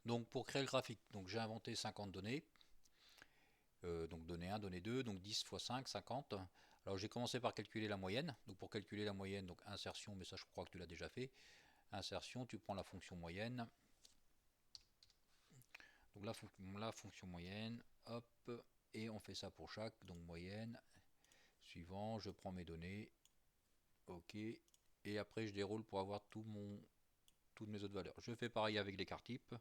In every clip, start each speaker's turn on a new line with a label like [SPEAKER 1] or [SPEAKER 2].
[SPEAKER 1] Donc pour créer le graphique, donc j'ai inventé 50 données. Donc données 1, données 2, donc 10 fois 5, 50. Alors j'ai commencé par calculer la moyenne. Donc pour calculer la moyenne, donc insertion, mais ça je crois que tu l'as déjà fait. Insertion, tu prends la fonction moyenne. Donc la fonction moyenne, hop, et on fait ça pour chaque, donc moyenne. Suivant, je prends mes données, ok, et après je déroule pour avoir toutes mes autres valeurs. Je fais pareil avec l'écart type.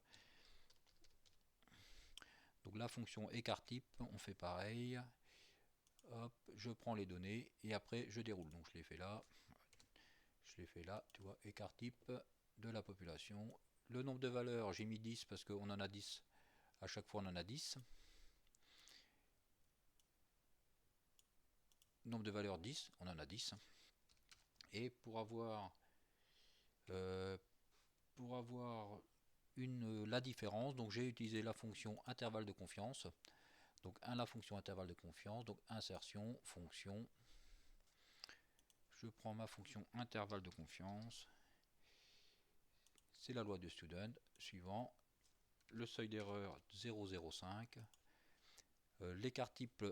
[SPEAKER 1] Donc la fonction écart type, on fait pareil. Hop, je prends les données et après je déroule. Donc je les fais là, tu vois, écart type de la population. Le nombre de valeurs, j'ai mis 10 parce qu'on en a 10. À chaque fois on en a 10. Nombre de valeurs 10, on en a 10. Et pour avoir la différence, donc j'ai utilisé la fonction intervalle de confiance. Donc la fonction intervalle de confiance, donc insertion, fonction. Je prends ma fonction intervalle de confiance. C'est la loi de Student. Suivant, le seuil d'erreur 0,05. L'écart type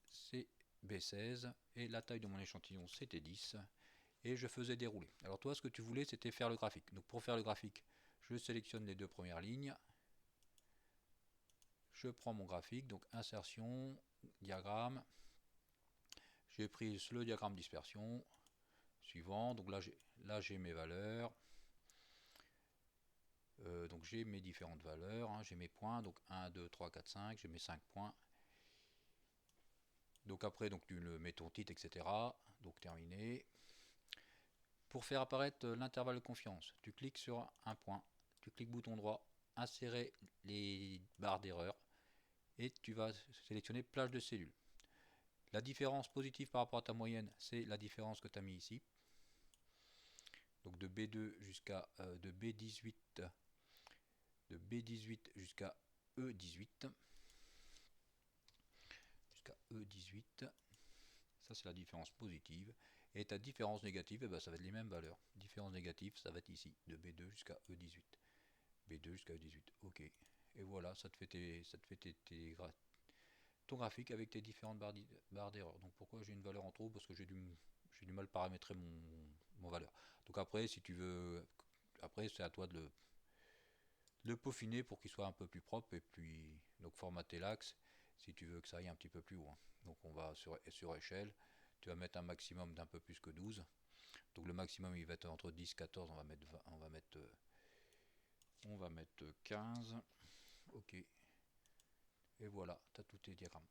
[SPEAKER 1] c'est B16 et la taille de mon échantillon c'était 10 et je faisais dérouler. Alors toi ce que tu voulais c'était faire le graphique. Donc pour faire le graphique, je sélectionne les deux premières lignes. Je prends mon graphique, donc insertion, diagramme. J'ai pris le diagramme dispersion. Suivant, donc là j'ai mes valeurs. Donc j'ai mes différentes valeurs, hein, j'ai mes points, donc 1, 2, 3, 4, 5, j'ai mes 5 points. Donc après, donc tu mets ton titre, etc. Donc terminé. Pour faire apparaître l'intervalle de confiance, tu cliques sur un point, tu cliques bouton droit, insérer les barres d'erreur et tu vas sélectionner plage de cellules. La différence positive par rapport à ta moyenne, c'est la différence que tu as mis ici. Donc de B2 jusqu'à de B18 jusqu'à E18. Jusqu'à E18. Ça c'est la différence positive. Et ta différence négative, eh ben, ça va être les mêmes valeurs. Différence négative, ça va être ici, de B2 jusqu'à E18. B2 jusqu'à E18. Ok. Et voilà, ça te fait ton graphique avec tes différentes barres d'erreur. Donc pourquoi j'ai une valeur en trop? Parce que j'ai du mal paramétrer mon valeur. Donc après, si tu veux, après c'est à toi de le peaufiner pour qu'il soit un peu plus propre et puis donc formater l'axe si tu veux que ça aille un petit peu plus loin. Donc on va sur échelle, tu vas mettre un maximum d'un peu plus que 12. Donc le maximum il va être entre 10 et 14, on va mettre 15. Ok. Et voilà, tu as tous tes diagrammes.